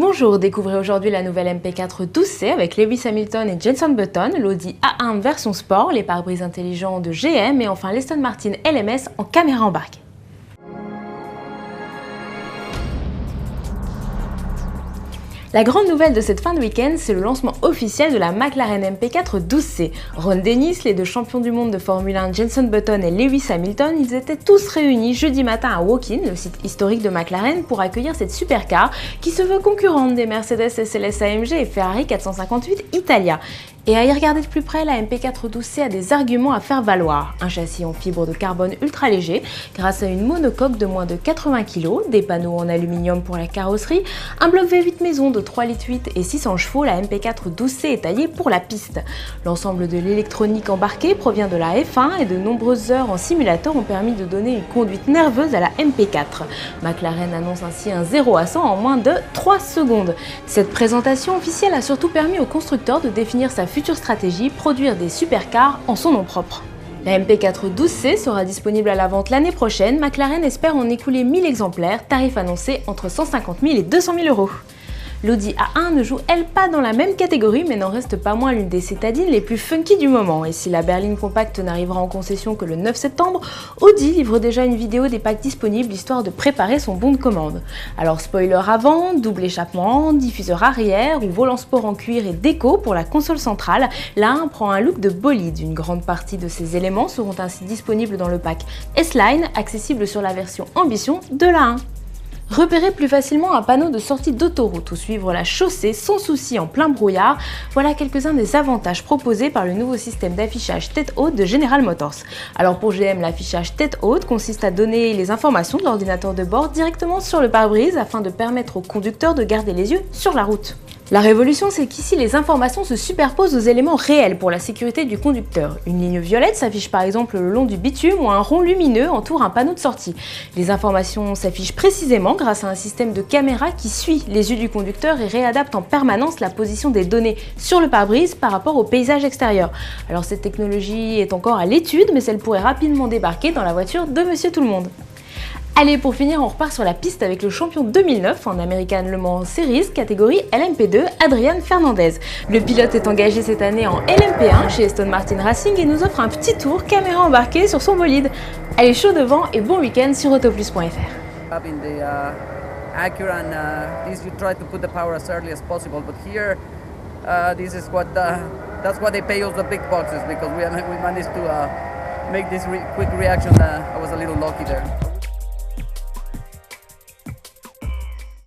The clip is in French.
Bonjour, découvrez aujourd'hui la nouvelle MP4 12C avec Lewis Hamilton et Jenson Button, l'Audi A1 version sport, les pare-brises intelligents de GM et enfin l'Aston Martin LMS en caméra embarquée. La grande nouvelle de cette fin de week-end, c'est le lancement officiel de la McLaren MP4 12C. Ron Dennis, les deux champions du monde de Formule 1 Jenson Button et Lewis Hamilton, ils étaient tous réunis jeudi matin à Woking, le site historique de McLaren, pour accueillir cette supercar qui se veut concurrente des Mercedes SLS AMG et Ferrari 458 Italia. Et à y regarder de plus près, la MP4 12C a des arguments à faire valoir. Un châssis en fibre de carbone ultra léger, grâce à une monocoque de moins de 80 kg, des panneaux en aluminium pour la carrosserie, un bloc V8 maison de 3,8 litres et 600 chevaux, la MP4 12C est taillée pour la piste. L'ensemble de l'électronique embarquée provient de la F1 et de nombreuses heures en simulateur ont permis de donner une conduite nerveuse à la MP4. McLaren annonce ainsi un 0 à 100 en moins de 3 secondes. Cette présentation officielle a surtout permis au constructeur de définir sa future stratégie, produire des supercars en son nom propre. La MP4 12C sera disponible à la vente l'année prochaine. McLaren espère en écouler 1000 exemplaires, tarif annoncé entre 150 000 et 200 000 euros. L'Audi A1 ne joue elle pas dans la même catégorie mais n'en reste pas moins l'une des citadines les plus funky du moment. Et si la berline compacte n'arrivera en concession que le 9 septembre, Audi livre déjà une vidéo des packs disponibles histoire de préparer son bon de commande. Alors spoiler avant, double échappement, diffuseur arrière ou volant sport en cuir et déco pour la console centrale, l'A1 prend un look de bolide. Une grande partie de ces éléments seront ainsi disponibles dans le pack S-Line, accessible sur la version Ambition de l'A1. Repérer plus facilement un panneau de sortie d'autoroute ou suivre la chaussée sans souci en plein brouillard, voilà quelques-uns des avantages proposés par le nouveau système d'affichage tête haute de General Motors. Alors pour GM, l'affichage tête haute consiste à donner les informations de l'ordinateur de bord directement sur le pare-brise afin de permettre au conducteur de garder les yeux sur la route. La révolution, c'est qu'ici, les informations se superposent aux éléments réels pour la sécurité du conducteur. Une ligne violette s'affiche par exemple le long du bitume ou un rond lumineux entoure un panneau de sortie. Les informations s'affichent précisément grâce à un système de caméra qui suit les yeux du conducteur et réadapte en permanence la position des données sur le pare-brise par rapport au paysage extérieur. Alors cette technologie est encore à l'étude, mais elle pourrait rapidement débarquer dans la voiture de Monsieur Tout-le-Monde. Allez, pour finir, on repart sur la piste avec le champion 2009 en American Le Mans Series, catégorie LMP2, Adrian Fernandez. Le pilote est engagé cette année en LMP1 chez Aston Martin Racing et nous offre un petit tour caméra embarquée sur son bolide. Allez, chaud devant et bon week-end sur autoplus.fr. Acura and this you try to put the power as early as possible, but here this is what that's why they pay us the big boxes, because we managed to make this quick reaction. I was a little lucky there.